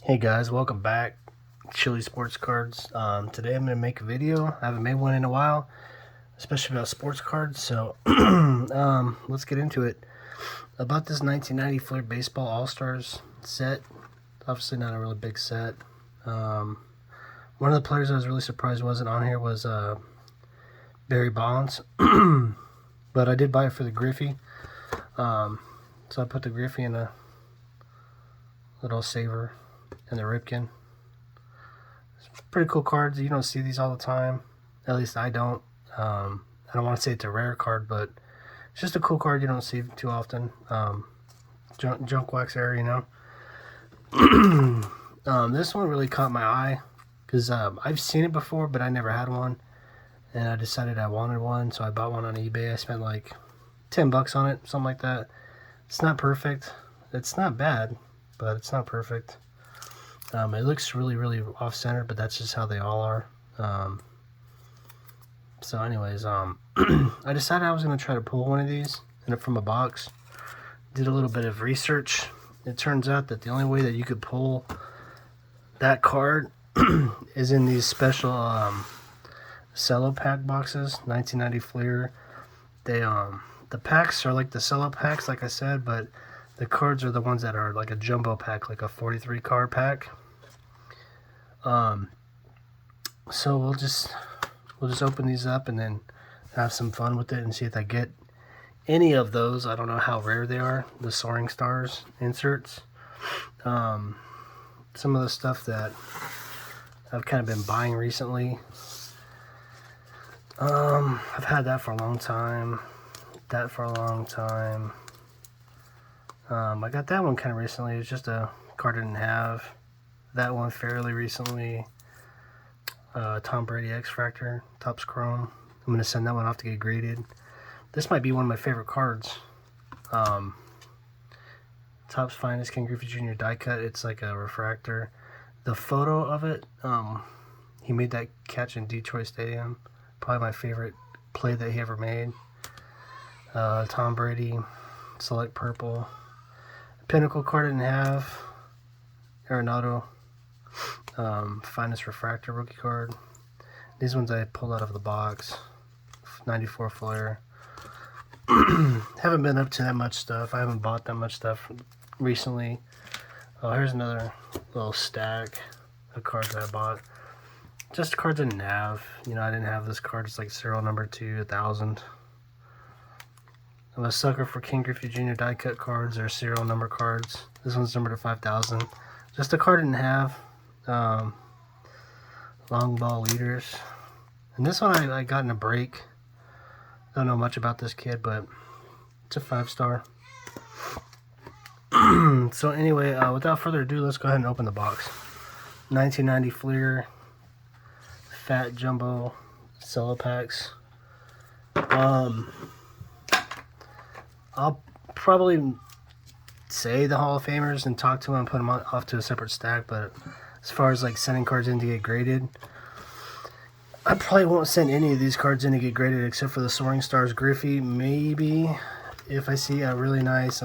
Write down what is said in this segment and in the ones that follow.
Hey guys, welcome back. Chili Sports Cards. Today I'm going to make a video. I haven't made one in a while, especially about sports cards, so let's get into it. About this 1990 Fleer Baseball All-Stars set. Obviously not a really big set. One of the players I was really surprised wasn't on here was Barry Bonds, but I did buy it for the GRIFFEY. So I put the GRIFFEY in a little saver and the Ripken. It's pretty cool cards. You don't see these all the time. At least I don't. I don't want to say it's a rare card, but it's just a cool card you don't see too often. Junk wax era, you know. This one really caught my eye because I've seen it before, but I never had one, and I decided I wanted one, so I bought one on eBay. I spent like $10 on it, something like that. It's not perfect. It's not bad, but it's not perfect. It looks really off-center, but that's just how they all are. So anyways, I decided I was going to try to pull one of these from a box. Did a little bit of research. It turns out that the only way that you could pull that card is in these special cello pack boxes, 1990 Fleer. They the packs are like the cello packs, like I said, but the cards are the ones that are like a jumbo pack, like a 43 card pack. So we'll just open these up and then have some fun with it and see if I get any of those. I don't know how rare they are, the Soaring Stars inserts. Some of the stuff that I've kind of been buying recently. I've had that for a long time. That for a long time. I got that one kind of recently. It's just a card I didn't have. That one fairly recently. Tom Brady X-Fractor, Topps Chrome. I'm going to send that one off to get graded. This might be one of my favorite cards. Topps Finest Ken Griffey Jr. die cut. It's like a refractor. The photo of it, he made that catch in Detroit Stadium. Probably my favorite play that he ever made. Tom Brady, Select Purple. Pinnacle card I didn't have. Arenado, Finest Refractor rookie card. These ones I pulled out of the box. 94 Fleer. Haven't been up to that much stuff. I haven't bought that much stuff recently. Oh, here's another little stack of cards that I bought. Just cards I didn't have. You know, I didn't have this card. It's like serial number 2, 1000. I'm a sucker for Ken Griffey Jr. die cut cards or serial number cards. This one's numbered to 5000. Just a card I didn't have. Long ball leaders. And this one I got in a break. Don't know much about this kid, but it's a 5-star. So anyway, without further ado, let's go ahead and open the box. 1990 Fleer Fat Jumbo cello packs. I'll probably say the Hall of Famers and talk to them and put them off to a separate stack, but as far as like sending cards in to get graded, I probably won't send any of these cards in to get graded except for the Soaring Stars GRIFFEY. Maybe if I see a really nice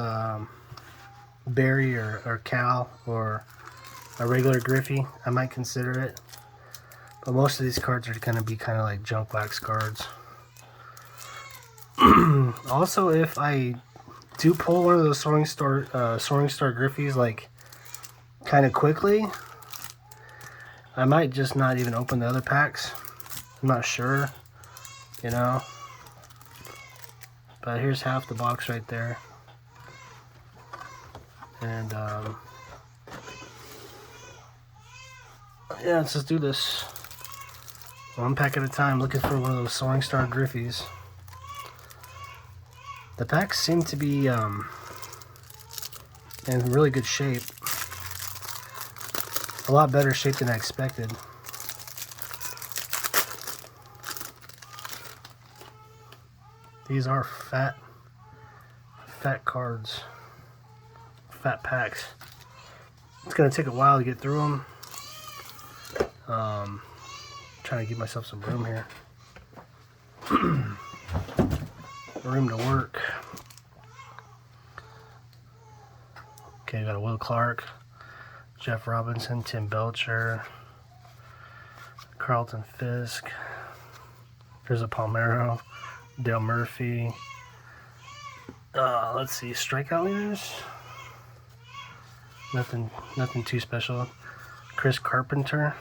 Barry or Cal or a regular GRIFFEY, I might consider it. But most of these cards are going to be kind of like junk wax cards. Also, if I do pull one of those Soaring Star GRIFFEYs like kind of quickly, I might just not even open the other packs. I'm not sure, you know. But here's half the box right there. And yeah, let's just do this. One pack at a time, looking for one of those Soaring Star GRIFFEYs. The packs seem to be in really good shape. A lot better shape than I expected. These are fat cards. Fat packs. It's going to take a while to get through them. Trying to give myself some room here. Room to work. Okay, got a Will Clark, Jeff Robinson, Tim Belcher, Carlton Fisk. There's a Palmeiro, Dale Murphy. Let's see, strikeout leaders. Nothing too special. Chris Carpenter.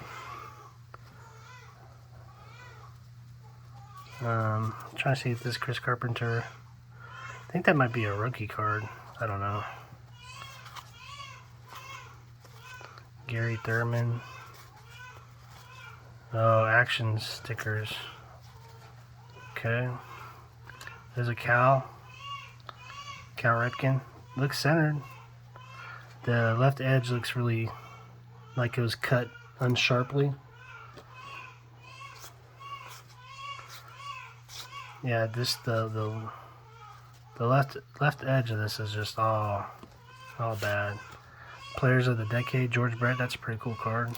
Trying to see if this Chris Carpenter. I think that might be a rookie card. I don't know. Gary Thurman. Oh, action stickers. Okay. There's a Cal Ripken. Looks centered. The left edge looks really like it was cut unsharply. Yeah, this the left edge of this is just all bad. Players of the Decade, George Brett. That's a pretty cool card.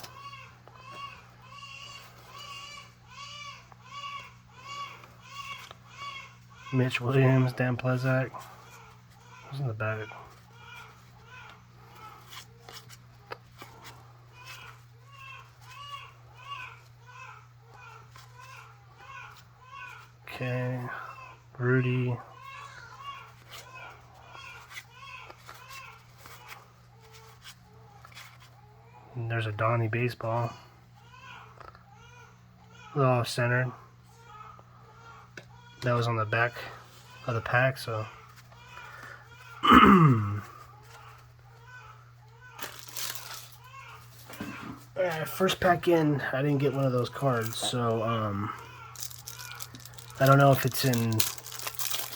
Mitch Williams, Dan Plesac. Who's in the back? Okay, Rudy. And there's a Donnie baseball. A little off-centered. That was on the back of the pack, so. Alright, first pack in, I didn't get one of those cards, so I don't know if it's in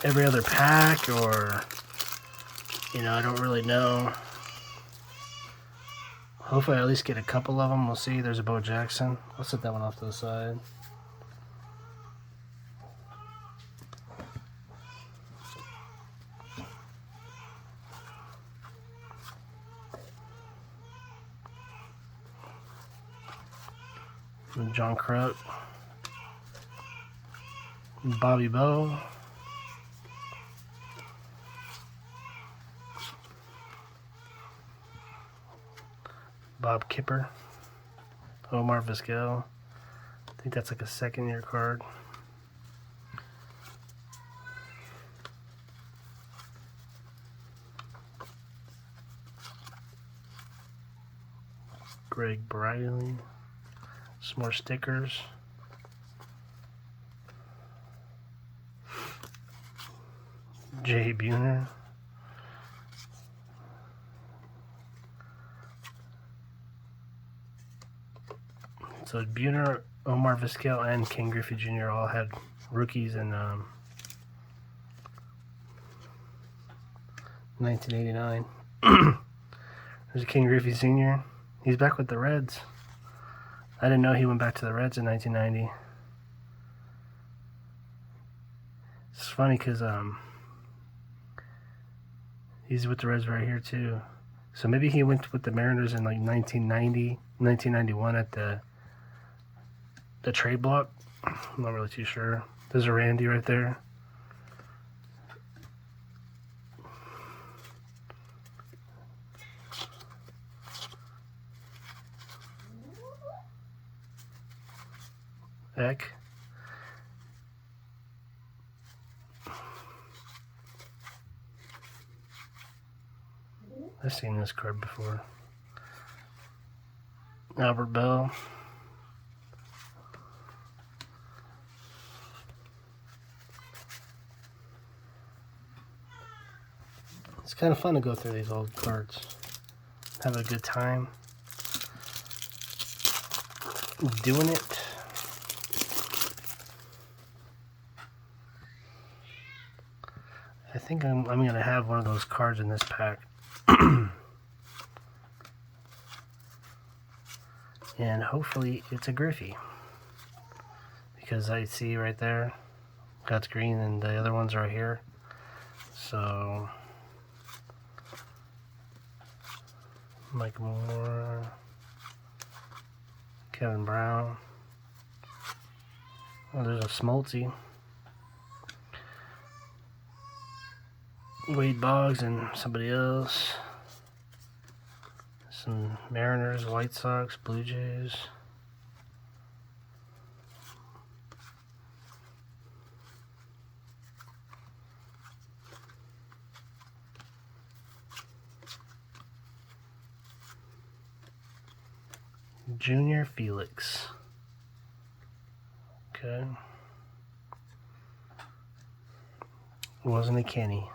every other pack or, I don't really know. Hopefully I at least get a couple of them. We'll see. There's a Bo Jackson. I'll set that one off to the side. John Kruk. Bobby Bowe. Bob Kipper. Omar Vizquel. I think that's like a second-year card. Greg Briley. Some more stickers. Jay Buhner. So Buhner, Omar Vizquel, and Ken Griffey Jr. all had rookies in 1989. There's Ken Griffey Sr. He's back with the Reds. I didn't know he went back to the Reds in 1990. It's funny because he's with the Reds right here too. So maybe he went with the Mariners in like 1990, 1991 at the trade block. I'm not really too sure. There's a Randy right there. Heck. I've seen this card before. Albert Bell. It's kind of fun to go through these old cards. Have a good time doing it. I think I'm going to have one of those cards in this pack. And hopefully it's a Griffey. Because I see right there, that's green and the other ones are here. So, Mike Moore, Kevin Brown. Oh, there's a Smoltzy. Wade Boggs and somebody else. Some Mariners, White Sox, Blue Jays. Junior Felix. Okay. Wasn't a Kenny.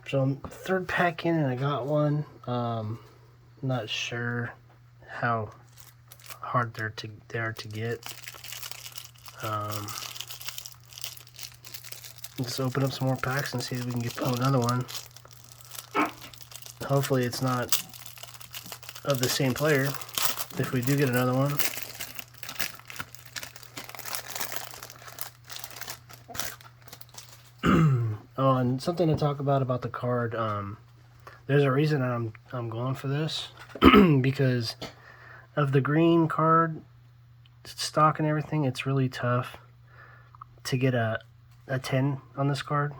So I'm third pack in and I got one. Not sure how hard they're to get. Just open up some more packs and see if we can pull another one. Hopefully it's not of the same player. If we do get another one. Oh, and something to talk about the card. There's a reason I'm going for this because of the green card stock and everything. It's really tough to get a 10 on this card,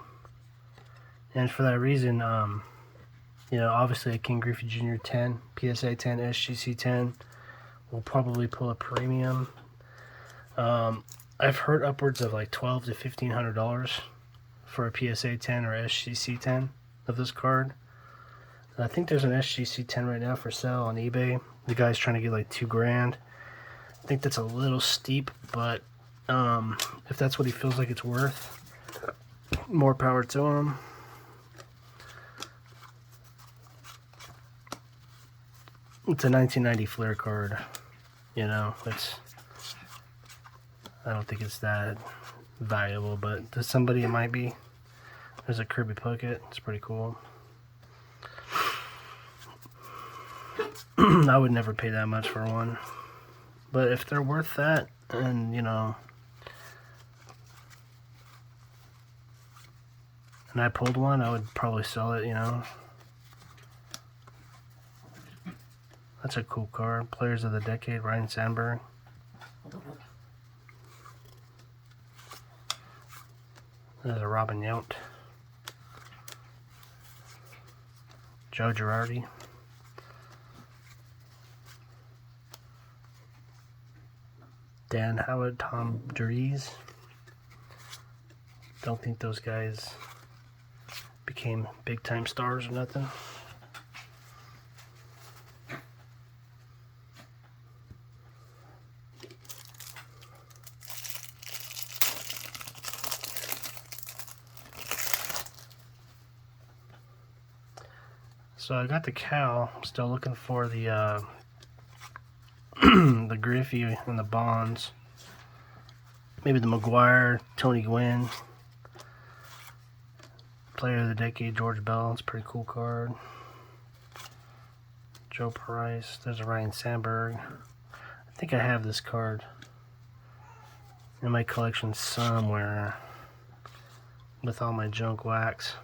and for that reason, you know, obviously a King Griffey Jr. 10, PSA 10, SGC 10 will probably pull a premium. I've heard upwards of like $1,200 to $1,500 for a PSA 10 or SGC 10 of this card. I think there's an SGC 10 right now for sale on eBay. The guy's trying to get like $2,000. I think that's a little steep, but if that's what he feels like it's worth, more power to him. It's a 1990 Flair card, you know. I don't think it's that valuable, but to somebody it might be. There's a Kirby Puckett. It's pretty cool. I would never pay that much for one, but if they're worth that, and you know, and I pulled one, I would probably sell it, you know. That's a cool card. Players of the Decade, Ryan Sandberg. There's a Robin Yount. Joe Girardi. Dan Howard, Tom Dries. Don't think those guys became big time stars or nothing. So I got the Cal. I'm still looking for the the Griffey and the Bonds. Maybe the McGuire, Tony Gwynn. Player of the Decade, George Bell. It's a pretty cool card. Joe Price. There's a Ryan Sandberg. I think I have this card in my collection somewhere with all my junk wax.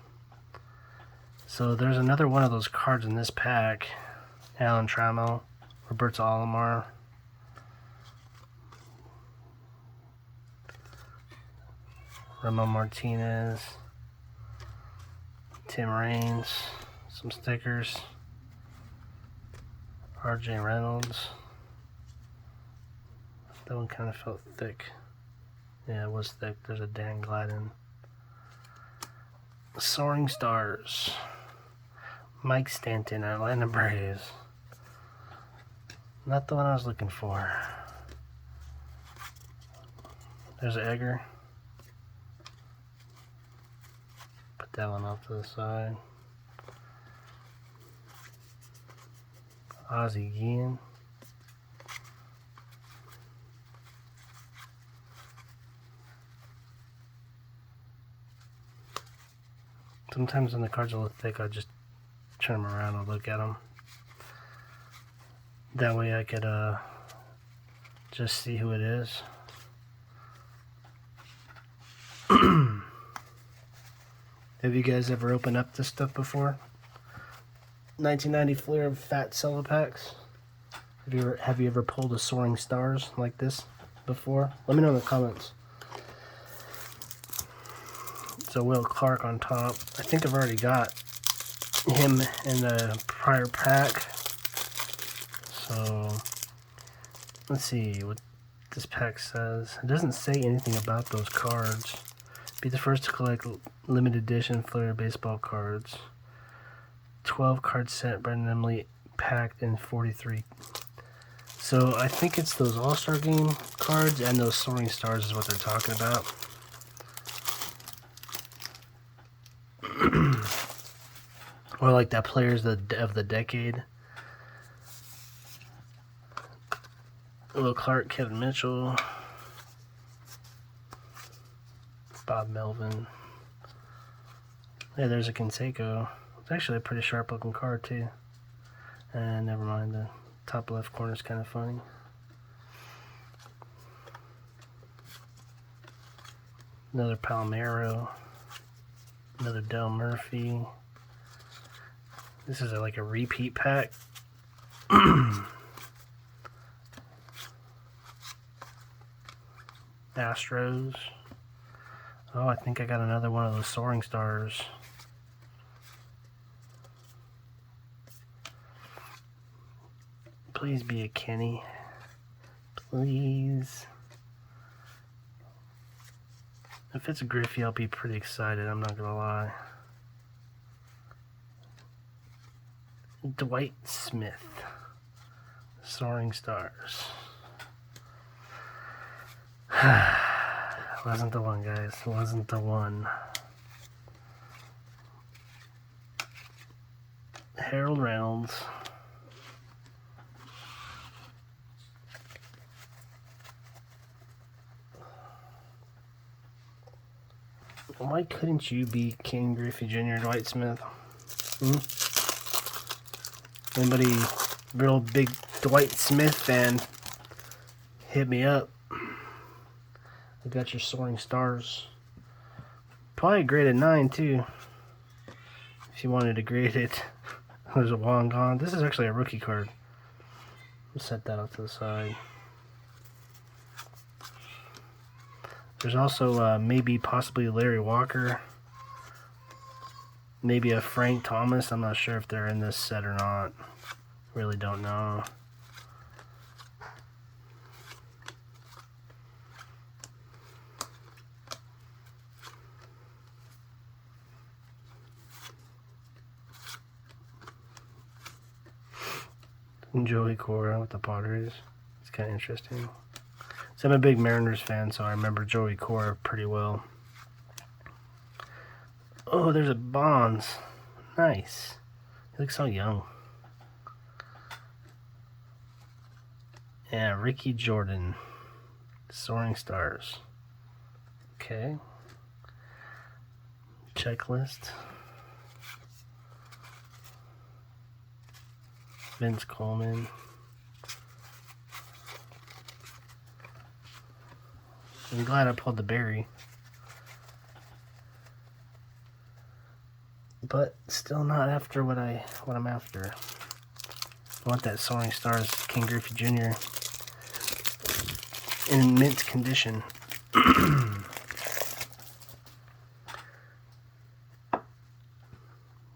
So there's another one of those cards in this pack. Alan Trammell, Roberto Alamo, Ramon Martinez, Tim Raines, some stickers, RJ Reynolds. That one kind of felt thick. Yeah, it was thick. There's a Dan Gladden. Soaring Stars. Mike Stanton, Atlanta Braves. Not the one I was looking for. There's an Egger. Put that one off to the side. Ozzie Guillen. Sometimes when the cards are a little thick, I just turn them around and look at them. That way I could just see who it is. Have you guys ever opened up this stuff before? 1990 Flair Fat Cello Packs. Have you ever pulled a Soaring Stars like this before? Let me know in the comments. So Will Clark on top. I think I've already got him in the prior pack. So let's see what this pack says. It doesn't say anything about those cards. Be the first to collect limited edition Flair baseball cards. 12 card set randomly packed in 43. So I think it's those All-Star Game cards and those Soaring Stars is what they're talking about. Or like that Players of the Decade. Will Clark, Kevin Mitchell, Bob Melvin. Yeah, there's a Canseco. It's actually a pretty sharp looking card too. And never mind, the top left corner is kind of funny. Another Palmeiro. Another Del Murphy. This is like a repeat pack. Astros. Oh, I think I got another one of those Soaring Stars. Please be a Kenny. Please. If it's a Griffey, I'll be pretty excited, I'm not gonna lie. Dwight Smith. Soaring Stars. Wasn't the one, guys. Wasn't the one. Harold Reynolds. Why couldn't you be King Griffey Jr., Dwight Smith? Anybody real big Dwight Smith fan, hit me up. I got your Soaring Stars. Probably graded 9 too. If you wanted to grade it. There's a long gone. This is actually a rookie card. We'll set that off to the side. There's also maybe possibly Larry Walker. Maybe a Frank Thomas. I'm not sure if they're in this set or not. Really don't know. Joey Cora with the Padres. It's kind of interesting. So I'm a big Mariners fan, so I remember Joey Cora pretty well. Oh, there's a Bonds. Nice. He looks so young. Yeah, Ricky Jordan. Soaring Stars. Okay. Checklist. Vince Coleman. I'm glad I pulled the Barry. But still not after what I'm after. I want that Soaring Stars King Griffey Jr. in mint condition.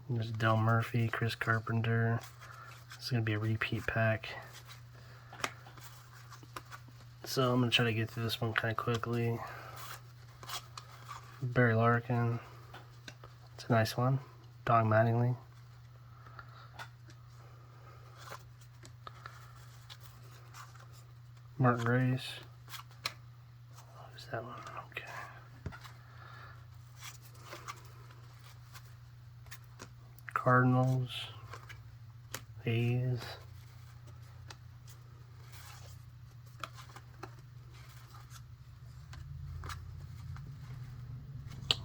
There's Del Murphy, Chris Carpenter. This is going to be a repeat pack. So I'm going to try to get through this one kind of quickly. Barry Larkin. It's a nice one. Don Mattingly. Mark Grace. Who's that one? Okay. Cardinals. A's.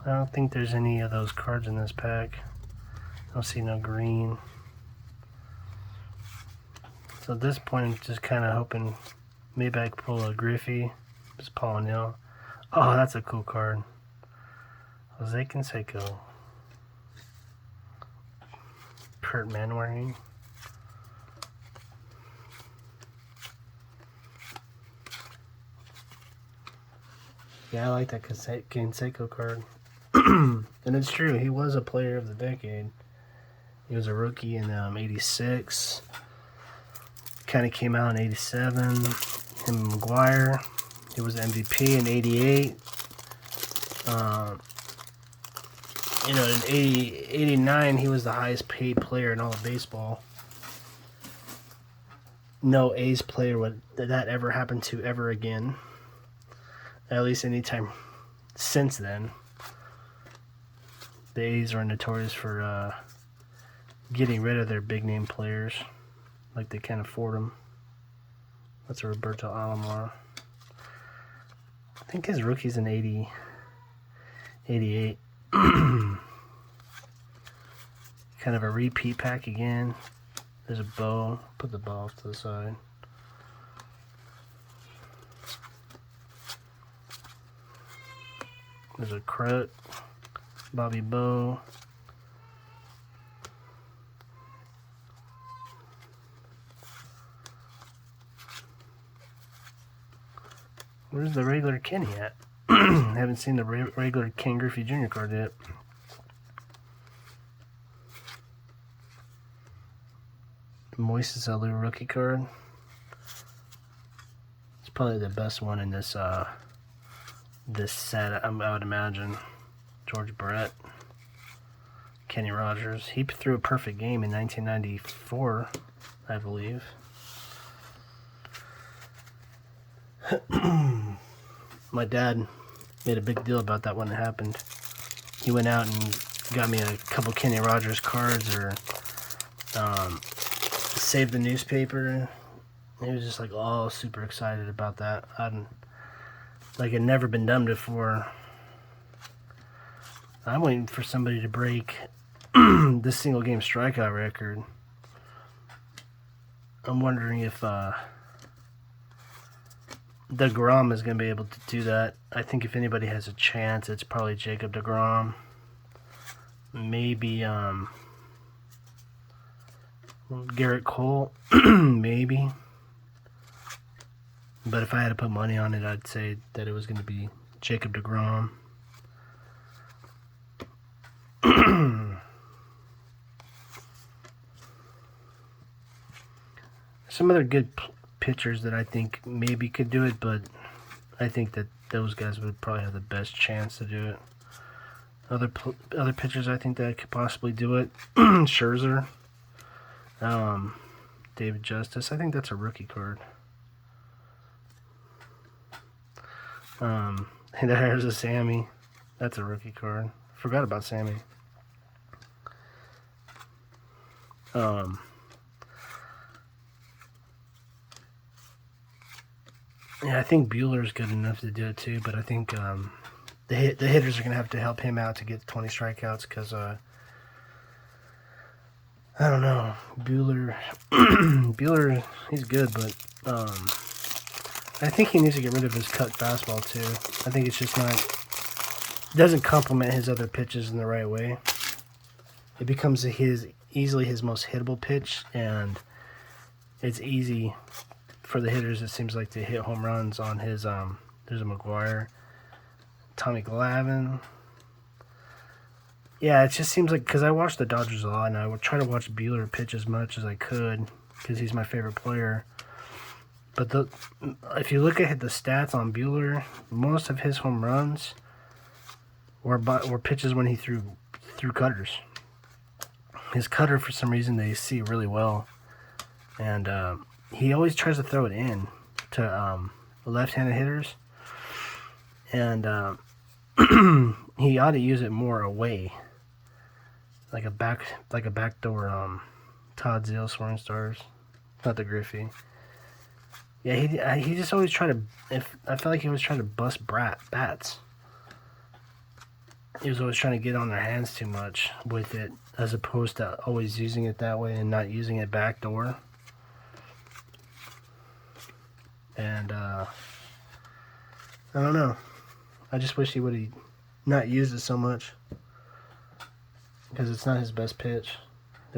I don't think there's any of those cards in this pack. I don't see no green. So at this point, I'm just kind of hoping maybe I could pull a Griffey. It's Paul Neal. Oh, that's a cool card. Jose Canseco. Kurt Manwaring. Yeah, I like that Canseco card. And it's true, he was a player of the decade. He was a rookie in 86. Kind of came out in 87. Him and McGuire. He was MVP in 88. You know, in 89, he was the highest paid player in all of baseball. No A's player would that ever happen to ever again. At least anytime since then. The A's are notorious for getting rid of their big name players. Like they can't afford them. That's a Roberto Alamo. I think his rookie's in 88. Kind of a repeat pack again. There's a bow. Put the bow off to the side. There's a Crut. Bobby Bow. Where's the regular Kenny at? Haven't seen the regular Ken Griffey Jr. card yet. Moises Alou rookie card. It's probably the best one in this this set, I would imagine. George Brett. Kenny Rogers. He threw a perfect game in 1994, I believe. My dad made a big deal about that when it happened. He went out and got me a couple Kenny Rogers cards, or saved the newspaper. He was just like all super excited about that. I'd never been done before. I'm waiting for somebody to break this single game strikeout record. I'm wondering if DeGrom is going to be able to do that. I think if anybody has a chance, it's probably Jacob DeGrom. Maybe Garrett Cole. Maybe. But if I had to put money on it, I'd say that it was going to be Jacob DeGrom. Some other good pitchers that I think maybe could do it, but I think that those guys would probably have the best chance to do it. Other pitchers I think that could possibly do it. Scherzer. David Justice. I think that's a rookie card. And there's a Sammy. That's a rookie card. Forgot about Sammy. Yeah, I think Bueller's good enough to do it too, but I think the hitters are going to have to help him out to get 20 strikeouts because, I don't know, Bueller, he's good, but I think he needs to get rid of his cut fastball too. I think it's just doesn't complement his other pitches in the right way. It becomes easily his most hittable pitch, and it's easy for the hitters, it seems like, to hit home runs on his, there's a McGuire, Tommy Glavine. Yeah, it just seems like, because I watch the Dodgers a lot, and I would try to watch Bueller pitch as much as I could, because he's my favorite player. But if you look at the stats on Bueller, most of his home runs were pitches when he threw cutters. His cutter, for some reason, they see really well. And he always tries to throw it in to left-handed hitters. And he ought to use it more away. Like a backdoor Todd Zeal Soaring Stars. Not the Griffey. Yeah, he just always tried to... I felt like he was trying to bust bats. He was always trying to get on their hands too much with it, as opposed to always using it that way and not using it backdoor. And, I don't know. I just wish he would have not used it so much. Because it's not his best pitch.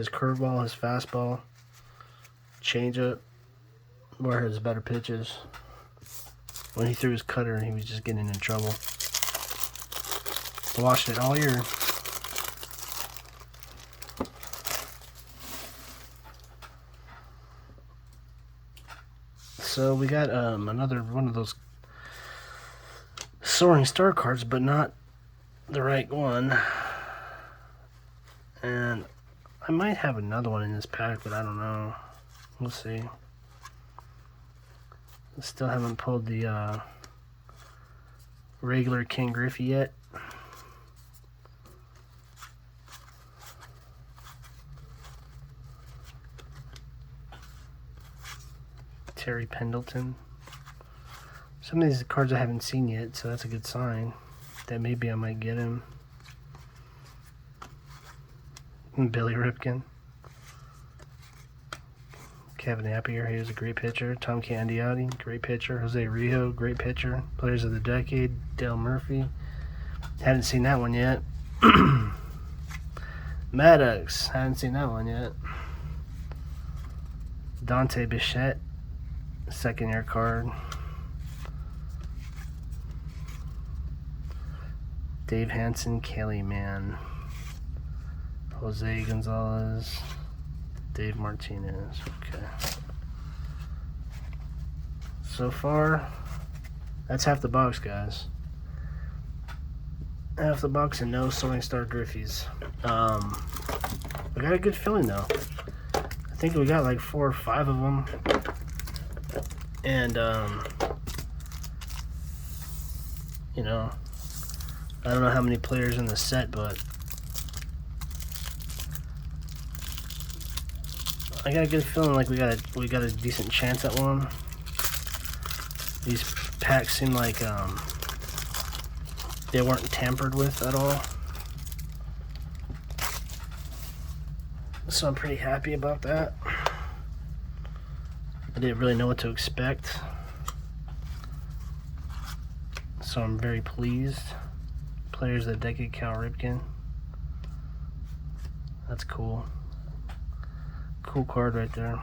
his curveball, his fastball, changeup were his better pitches. When he threw his cutter, he was just getting in trouble. I watched it all year. So we got another one of those Soaring Star cards, but not the right one. And I might have another one in this pack, but I don't know. We'll see. I still haven't pulled the regular King Griffey yet. Terry Pendleton. Some of these cards I haven't seen yet, so that's a good sign that maybe I might get him. Billy Ripken. Kevin Appier, he was a great pitcher. Tom Candiotti, great pitcher. Jose Rijo, great pitcher. Players of the Decade, Dale Murphy. Hadn't seen that one yet. Maddox, hadn't seen that one yet. Dante Bichette, second year card. Dave Hansen, Kelly Mann. Jose Gonzalez, Dave Martinez. Okay. So far, that's half the box, guys. Half the box and no Soaring Star Griffeys. We got a good feeling though. I think we got like 4 or 5 of them. And, you know, I don't know how many players in the set, but I got a good feeling like we got a decent chance at one. These packs seem like they weren't tampered with at all, so I'm pretty happy about that. I didn't really know what to expect, so I'm very pleased. Players of the Decade, Cal Ripken. That's cool. Cool card right there.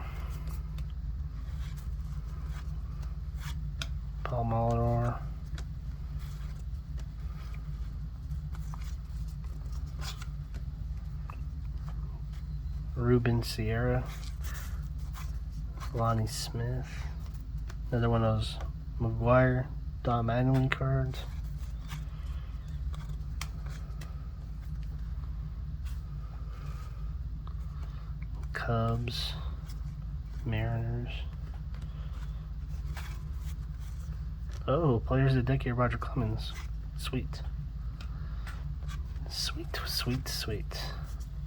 Paul Molitor. Ruben Sierra. Lonnie Smith. Another one of those McGuire, Don Mattingly cards. Cubs, Mariners. Oh, Players of the Decade, Roger Clemens. Sweet. Sweet, sweet, sweet.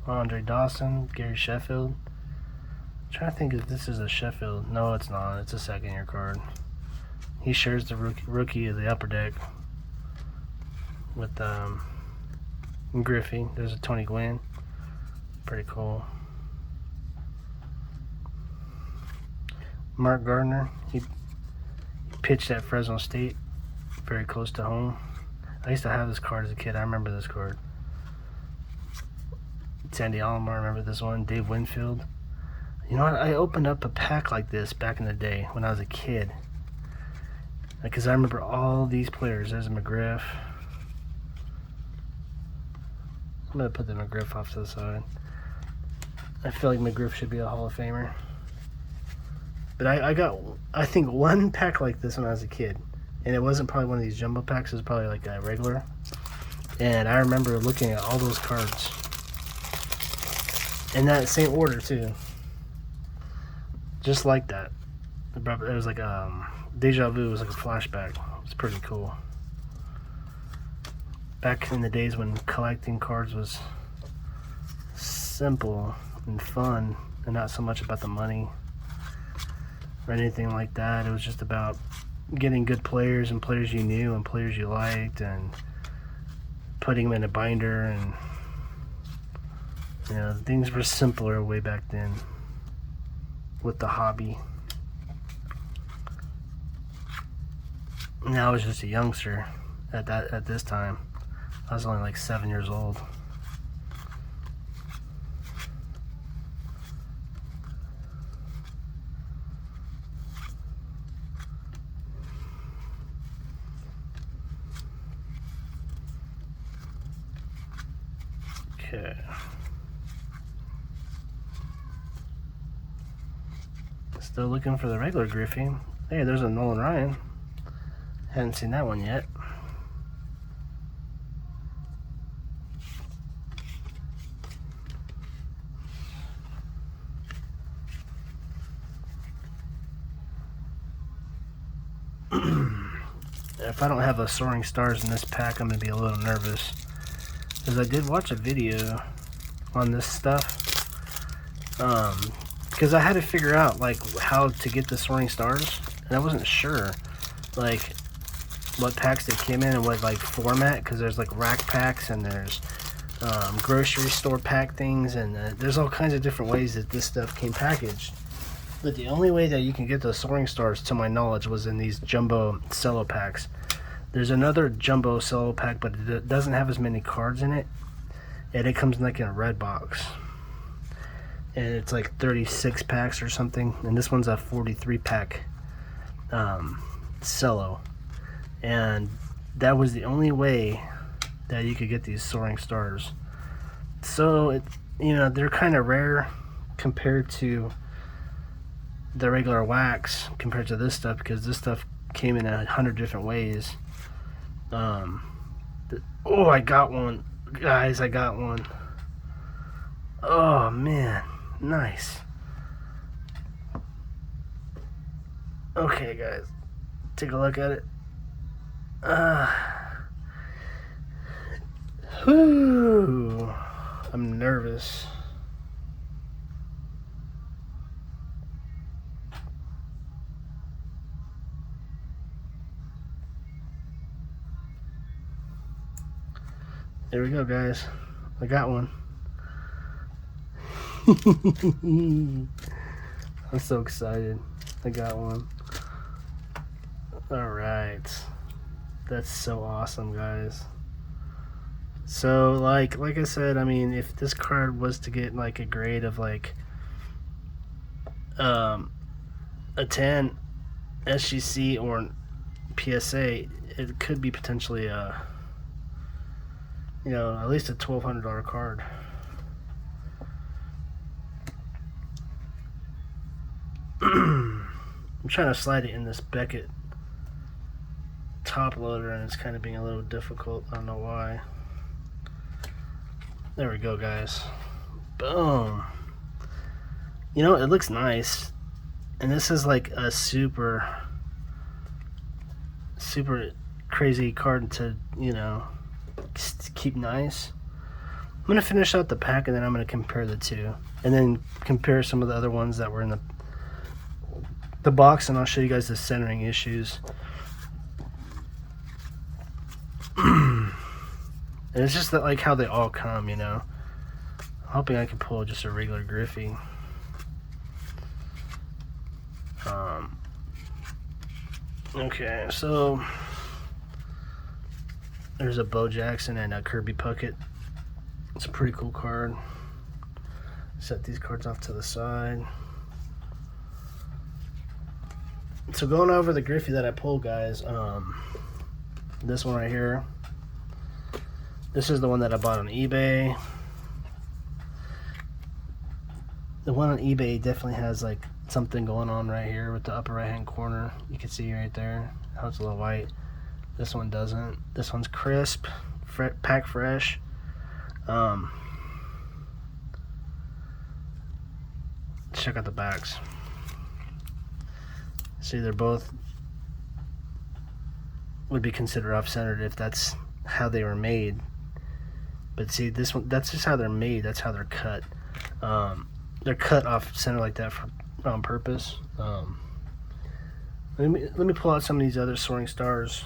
Andre Dawson, Gary Sheffield. I'm trying to think if this is a Sheffield. No, it's not. It's a second year card. He shares the rookie of the upper deck with Griffey. There's a Tony Gwynn. Pretty cool. Mark Gardner, he pitched at Fresno State, very close to home. I used to have this card as a kid. I remember this card. Sandy Alomar, I remember this one. Dave Winfield. You know what? I opened up a pack like this back in the day when I was a kid. Because I remember all these players. There's a McGriff. I'm going to put the McGriff off to the side. I feel like McGriff should be a Hall of Famer. But I got, I think, one pack like this when I was a kid. And it wasn't probably one of these jumbo packs. It was probably like a regular. And I remember looking at all those cards. In that same order, too. Just like that. It was like deja vu. It was like a flashback. It's pretty cool. Back in the days when collecting cards was simple and fun. And not so much about the money or anything like that. It was just about getting good players and players you knew and players you liked and putting them in a binder, and you know, things were simpler way back then with the hobby. Now I was just a youngster at this time. I was only like 7 years old. Okay. Still looking for the regular Griffey. Hey, there's a Nolan Ryan. Hadn't seen that one yet. If I don't have the Soaring Stars in this pack, I'm going to be a little nervous. Because I did watch a video on this stuff. Because I had to figure out, like, how to get the Soaring Stars. And I wasn't sure, like, what packs they came in and what, like, format. Because there's, like, rack packs and there's grocery store pack things. And there's all kinds of different ways that this stuff came packaged. But the only way that you can get the Soaring Stars, to my knowledge, was in these jumbo cello packs. There's another jumbo cello pack, but it doesn't have as many cards in it. And it comes like in a red box. And it's like 36 packs or something. And this one's a 43 pack cello. And that was the only way that you could get these Soaring Stars. So, you know, they're kind of rare compared to the regular wax, compared to this stuff, because this stuff came in 100 different ways. Oh, I got one. Guys, I got one. Oh, man. Nice. Okay, guys. Take a look at it. Whew. I'm nervous. There we go, guys. I got one. I'm so excited. I got one. Alright. That's so awesome, guys. So, like I said, I mean, if this card was to get, like, a grade of, like, a 10 SGC or PSA, it could be potentially a, you know, at least a $1,200 card. I'm trying to slide it in this Beckett top loader and it's kind of being a little difficult. I don't know why. There we go, guys. Boom. You know, it looks nice. And this is like a super crazy card to, you know, keep nice. I'm going to finish out the pack and then I'm going to compare the two. And then compare some of the other ones that were in the box, and I'll show you guys the centering issues. And it's just that, like, how they all come, you know. I'm hoping I can pull just a regular Griffey. Okay, so there's a Bo Jackson and a Kirby Puckett. It's a pretty cool card. Set these cards off to the side. So going over the Griffey that I pulled, guys, this one right here, this is the one that I bought on eBay. The one on eBay definitely has like something going on right here with the upper right hand corner. You can see right there how it's a little white. This one doesn't. This one's crisp, pack fresh. Check out the backs. See, they're both would be considered off-centered if that's how they were made. But see, this one, that's just how they're made. That's how they're cut. They're cut off-center like that on purpose. Let me pull out some of these other Soaring Stars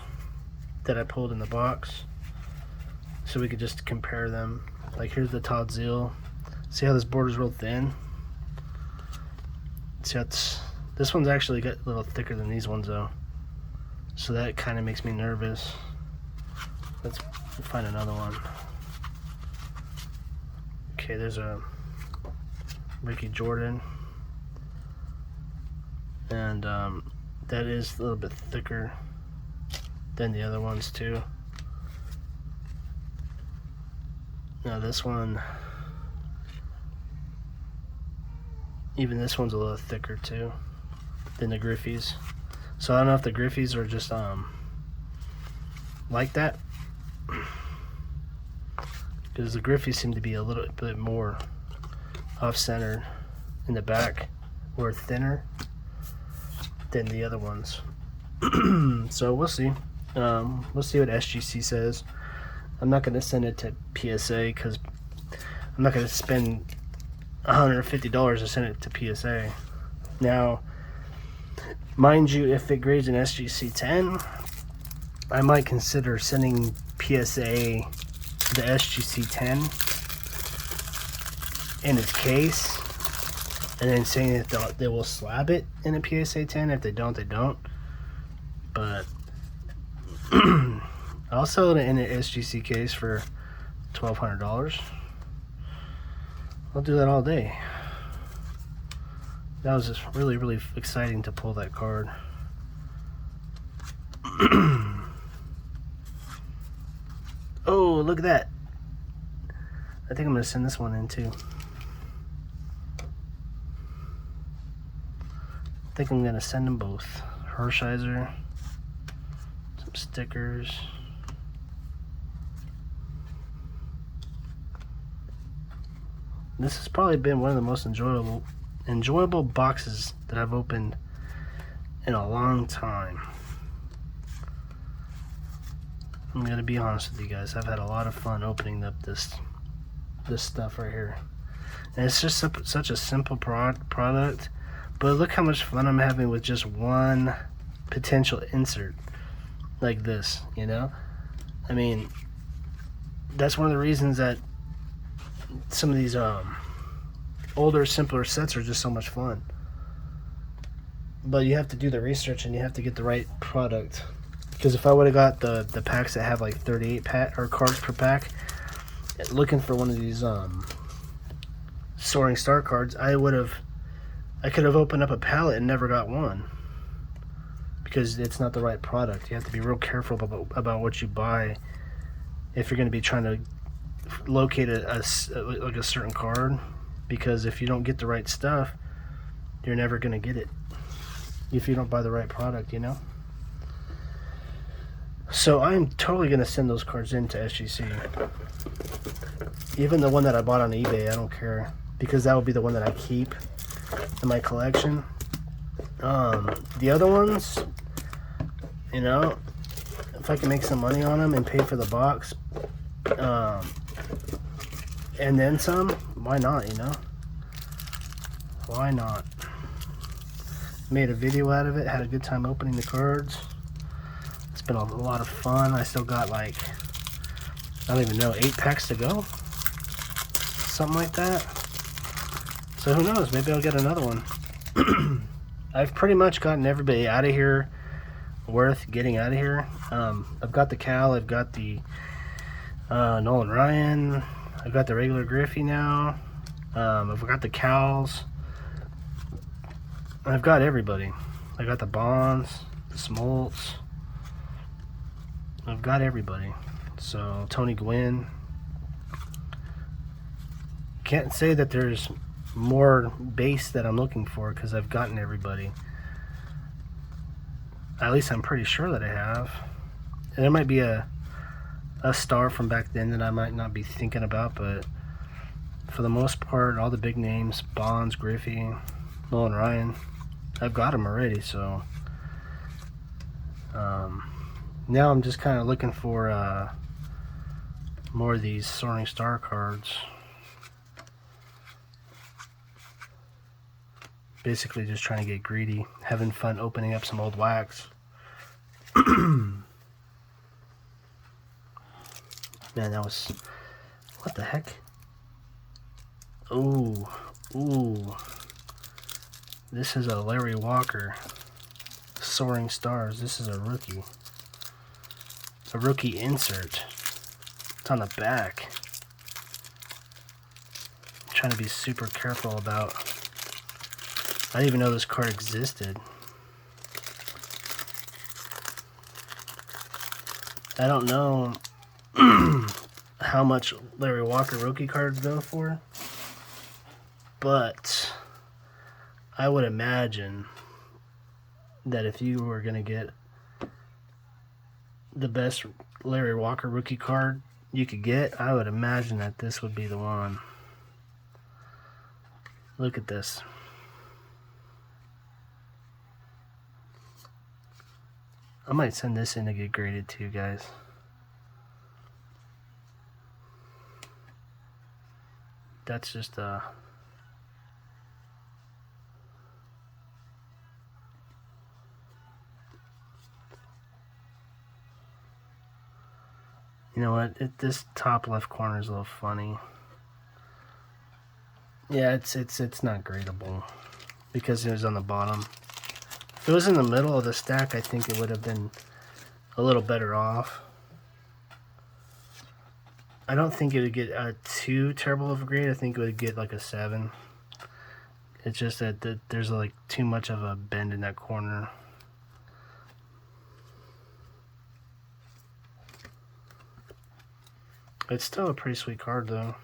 that I pulled in the box, so we could just compare them. Like, here's the Todd Zeal. See how this border's real thin? See, this one's actually got a little thicker than these ones, though. So that kind of makes me nervous. Let's find another one. Okay, there's a Ricky Jordan. And that is a little bit thicker than the other ones, too. Now this one, even this one's a little thicker too than the GRIFFEYs. So I don't know if the GRIFFEYs are just like that, because the GRIFFEYs seem to be a little bit more off-centered in the back, or thinner than the other ones. So we'll see. We'll see what SGC says. I'm not going to send it to PSA because I'm not going to spend $150 to send it to PSA. Now, mind you, if it grades an SGC 10, I might consider sending PSA the SGC 10 in its case, and then saying that they will slab it in a PSA 10. If they don't, they don't. But I'll sell it in an SGC case for $1,200. I'll do that all day. That was just really, really exciting to pull that card. Oh, look at that. I think I'm going to send this one in too. I think I'm going to send them both. Hershiser, some stickers. This has probably been one of the most enjoyable boxes that I've opened in a long time. I'm gonna be honest with you guys. I've had a lot of fun opening up this stuff right here, and it's just such a simple product. But look how much fun I'm having with just one potential insert like this. You know, I mean, that's one of the reasons that some of these older, simpler sets are just so much fun. But you have to do the research and you have to get the right product. Because if I would have got the packs that have like 38 cards per pack, looking for one of these Soaring Star cards, I could have opened up a pallet and never got one. Because it's not the right product. You have to be real careful about what you buy if you're going to be trying to locate a certain card. Because if you don't get the right stuff, you're never going to get it if you don't buy the right product, you know. So I'm totally going to send those cards in to SGC. Even the one that I bought on eBay, I don't care, because that will be the one that I keep in my collection. The other ones, you know, if I can make some money on them and pay for the box, and then some, why not, you know? Why not? Made a video out of it, had a good time opening the cards. It's been a lot of fun. I still got like, I don't even know, 8 packs to go? Something like that. So who knows, maybe I'll get another one. I've pretty much gotten everybody out of here worth getting out of here. I've got the Cal, I've got the Nolan Ryan, I've got the regular GRIFFEY now. I've got the Cals. I've got everybody. I got the Bonds, the Smoltz. I've got everybody. So Tony Gwynn. Can't say that there's more base that I'm looking for because I've gotten everybody. At least I'm pretty sure that I have. And there might be a star from back then that I might not be thinking about, but for the most part, all the big names, Bonds, GRIFFEY, Nolan Ryan, I've got them already. So now I'm just kind of looking for more of these Soaring Star cards. Basically just trying to get greedy, having fun opening up some old wax. Man, that was, what the heck? Ooh, this is a Larry Walker Soaring Stars. This is a rookie insert. It's on the back. I'm trying to be super careful about. I didn't even know this card existed. I don't know how much Larry Walker rookie cards go for, but I would imagine that if you were going to get the best Larry Walker rookie card you could get, I would imagine that this would be the one. Look at this. I might send this in to get graded too, guys. That's just you know what? This top left corner is a little funny. Yeah, it's not gradable because it was on the bottom. If it was in the middle of the stack, I think it would have been a little better off. I don't think it would get too terrible of a grade. I think it would get like a 7. It's just that there's like too much of a bend in that corner. It's still a pretty sweet card though.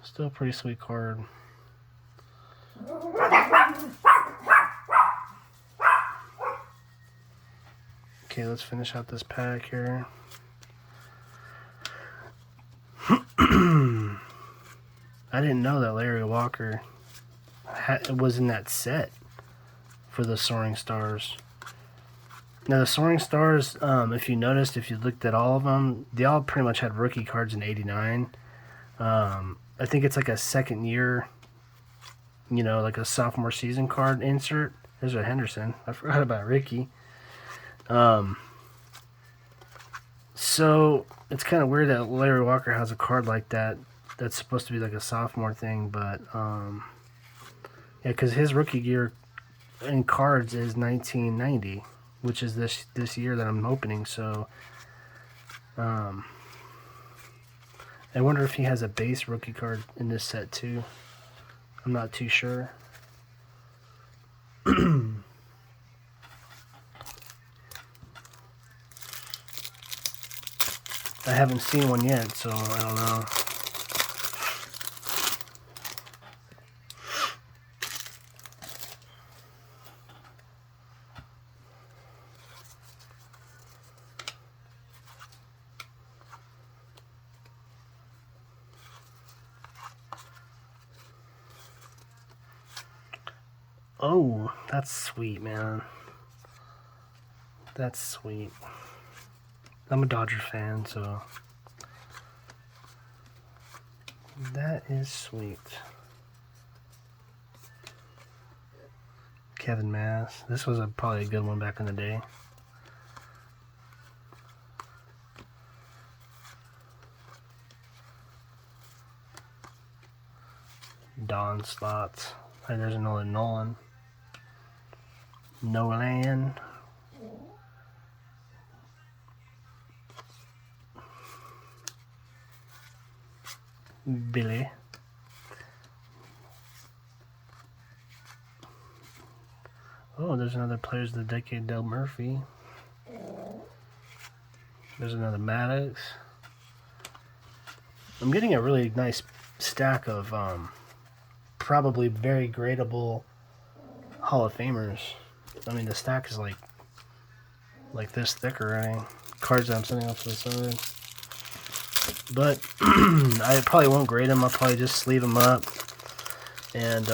Still a pretty sweet card. Okay, let's finish out this pack here. I didn't know that Larry Walker was in that set for the Soaring Stars. Now the Soaring Stars, if you noticed, if you looked at all of them, they all pretty much had rookie cards in '89. I think it's like a second year, you know, like a sophomore season card insert. There's a Henderson. I forgot about Ricky. So it's kind of weird that Larry Walker has a card like that. That's supposed to be like a sophomore thing, but yeah, because his rookie year in cards is 1990, which is this year that I'm opening. So I wonder if he has a base rookie card in this set too. I'm not too sure. I haven't seen one yet, so I don't know. Oh, that's sweet, man. That's sweet. I'm a Dodger fan, so that is sweet. Kevin Mass. This was probably a good one back in the day. Don slots. And there's another Nolan. Nolan. Billy. Oh, there's another Players of the Decade, Del Murphy. There's another Maddox. I'm getting a really nice stack of probably very gradable Hall of Famers. I mean, the stack is like this thick already. Cards that I'm sending off to the side. But I probably won't grade them. I'll probably just sleeve them up and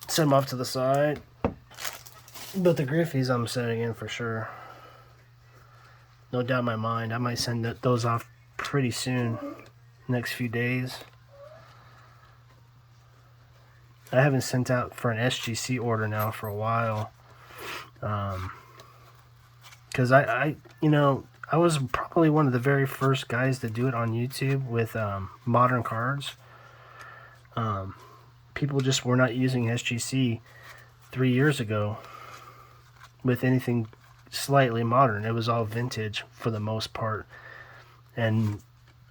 send them off to the side. But the GRIFFEYs I'm sending in for sure. No doubt in my mind. I might send those off pretty soon. Next few days. I haven't sent out for an SGC order now for a while. Because you know, I was probably one of the very first guys to do it on YouTube with modern cards. People just were not using SGC 3 years ago with anything slightly modern. It was all vintage for the most part. And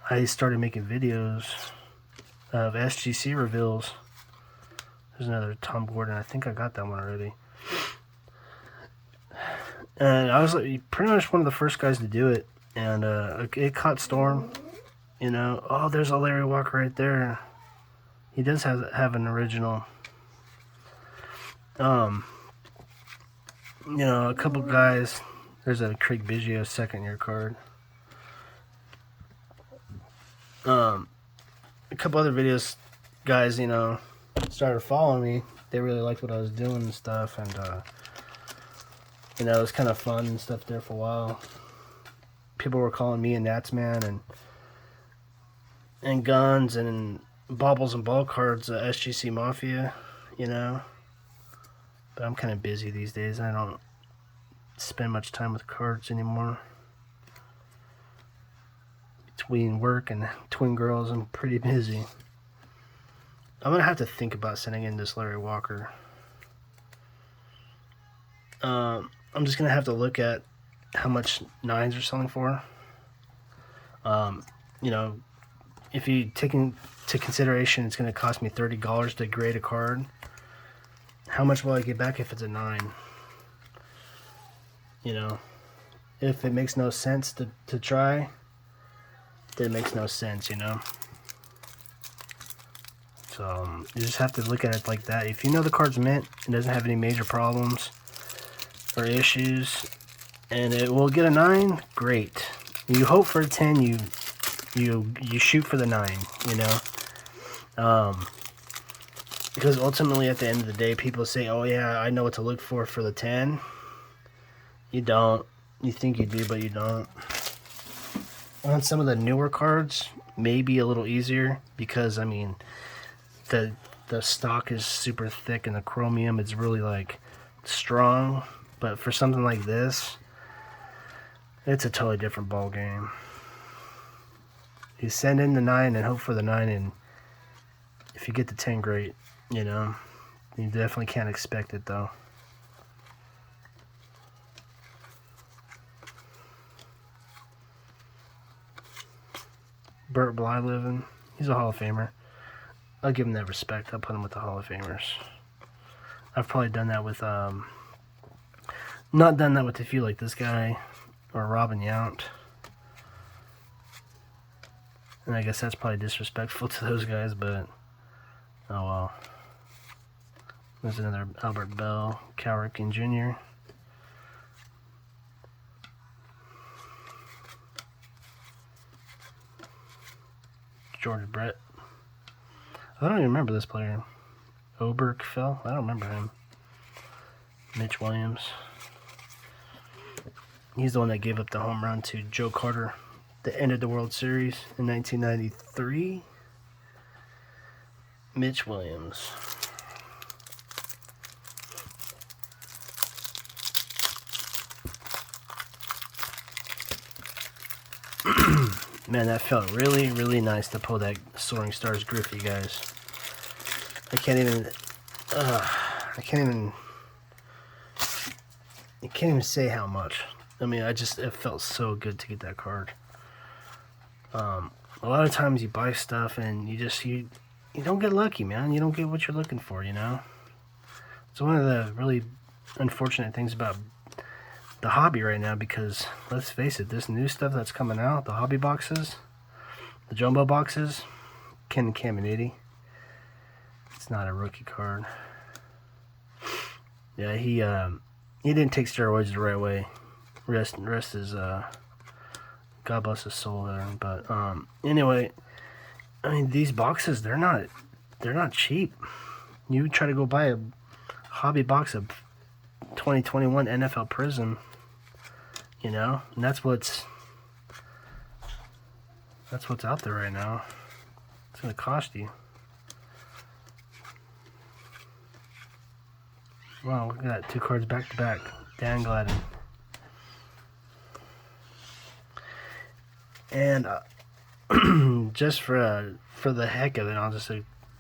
I started making videos of SGC reveals. There's another Tom Gordon. I think I got that one already. And I was like, pretty much one of the first guys to do it. and it caught storm. You know, oh, there's a Larry Walker right there. He does have an original. You know, a couple guys. There's a Craig Biggio second-year card. A couple other videos, guys, you know, started following me. They really liked what I was doing and stuff, and you know, it was kind of fun and stuff there for a while. People were calling me a Nats man and guns and baubles and ball cards, SGC Mafia, you know. But I'm kind of busy these days. I don't spend much time with cards anymore. Between work and twin girls, I'm pretty busy. I'm gonna have to think about sending in this Larry Walker. I'm just gonna have to look at how much 9s are selling for. You know, if you take into consideration it's gonna cost me $30 to grade a card, how much will I get back if it's a 9? You know, if it makes no sense to try, then it makes no sense, you know. So you just have to look at it like that. If you know the card's mint, it doesn't have any major problems or issues, and it will get a 9, great. You hope for a 10, you shoot for the 9, you know. Because ultimately at the end of the day, people say, oh yeah, I know what to look for the 10. You don't. You think you do, but you don't. On some of the newer cards, maybe a little easier, because I mean, the stock is super thick and the chromium is really like strong. But for something like this, it's a totally different ball game. You send in the 9 and hope for the 9, and if you get the 10, great. You know, you definitely can't expect it though. Burt Blyleven, he's a Hall of Famer. I'll give him that respect. I'll put him with the Hall of Famers. I've probably done that with, not done that with a few like this guy or Robin Yount. And I guess that's probably disrespectful to those guys, but oh well. There's another Albert Bell, Cal Ripken Jr. George Brett. I don't even remember this player. Oberkfell? I don't remember him. Mitch Williams. He's the one that gave up the home run to Joe Carter that ended the World Series in 1993. Mitch Williams. Man, that felt really, really nice to pull that Soaring Stars GRIFFEY, guys. I can't even say how much. I mean, it felt so good to get that card. A lot of times you buy stuff and you don't get lucky, man. You don't get what you're looking for, you know? It's one of the really unfortunate things about the hobby right now, because let's face it, this new stuff that's coming out, the hobby boxes, the jumbo boxes, Ken Caminiti, it's not a rookie card. Yeah, he didn't take steroids the right way. Rest is God bless his soul there. But anyway, I mean, these boxes, they're not cheap. You try to go buy a hobby box of 2021 NFL Prism, you know, and that's what's out there right now. It's gonna cost you. Wow, look at that, 2 cards back to back. Dan Gladden. And just for the heck of it, I'll just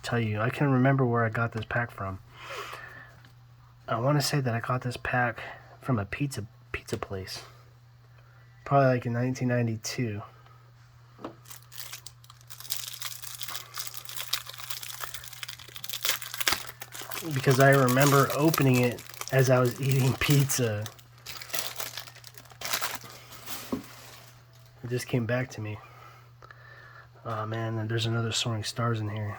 tell you, I can remember where I got this pack from. I want to say that I got this pack from a pizza place. Probably like in 1992. Because I remember opening it as I was eating pizza. It just came back to me. Oh man, and there's another Soaring Stars in here.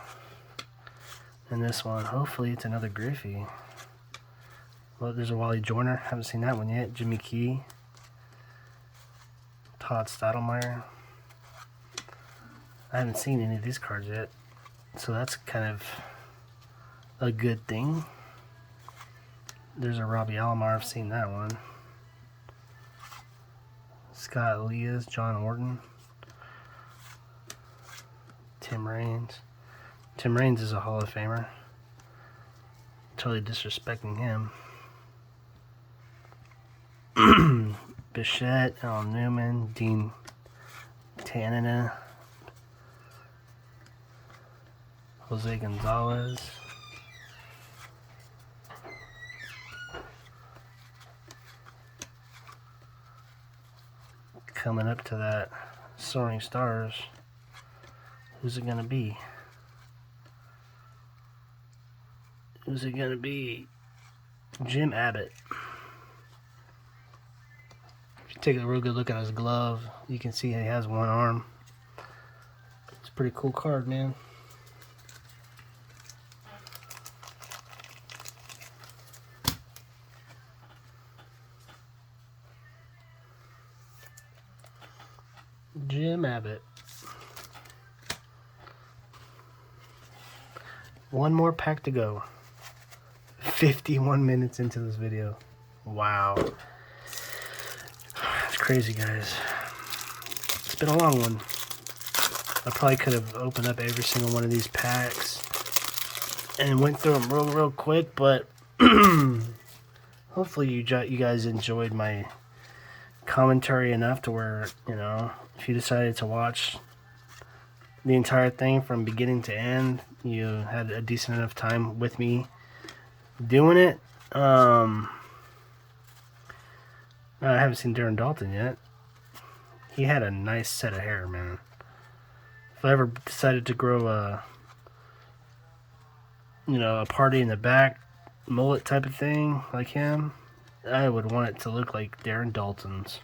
And this one, hopefully it's another GRIFFEY. Well, there's a Wally Joyner. Haven't seen that one yet. Jimmy Key. Todd Stottlemyre. I haven't seen any of these cards yet. So that's kind of a good thing. There's a Robbie Alamo. I've seen that one. Scott Elias, John Orton. Tim Raines. Tim Raines is a Hall of Famer. Totally disrespecting him. Bichette, Al Newman, Dean Tanana, Jose Gonzalez. Coming up to that Soaring Stars. Who's it gonna be? Who's it gonna be? Jim Abbott. If you take a real good look at his glove, you can see he has one arm. It's a pretty cool card, man. Jim Abbott. One more pack to go. 51 minutes into this video. Wow. It's crazy, guys. It's been a long one. I probably could have opened up every single one of these packs and went through them real quick, but hopefully you guys enjoyed my commentary enough to where, you know, if you decided to watch the entire thing from beginning to end, you had a decent enough time with me doing it. I haven't seen Darren Dalton yet. He had a nice set of hair, man. If I ever decided to grow a party in the back, mullet type of thing like him, I would want it to look like Darren Dalton's.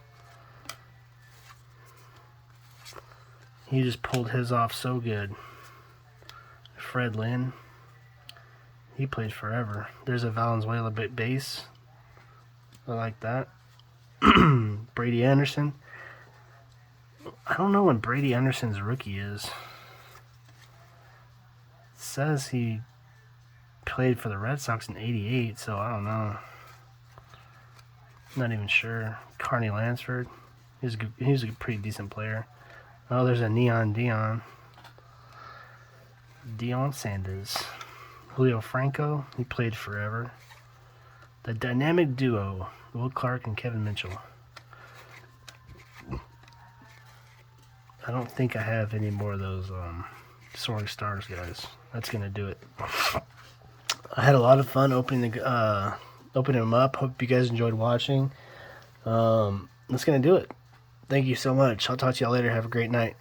He just pulled his off so good. Fred Lynn. He played forever. There's a Valenzuela base. I like that. Brady Anderson. I don't know when Brady Anderson's rookie is. It says he played for the Red Sox in '88, so I don't know. Not even sure. Carney Lansford. He was a pretty decent player. Oh, there's a Neon Dion. Deion Sanders. Julio Franco. He played forever. The dynamic duo. Will Clark and Kevin Mitchell. I don't think I have any more of those Soaring Stars, guys. That's going to do it. I had a lot of fun opening them up. Hope you guys enjoyed watching. That's going to do it. Thank you so much. I'll talk to y'all later. Have a great night.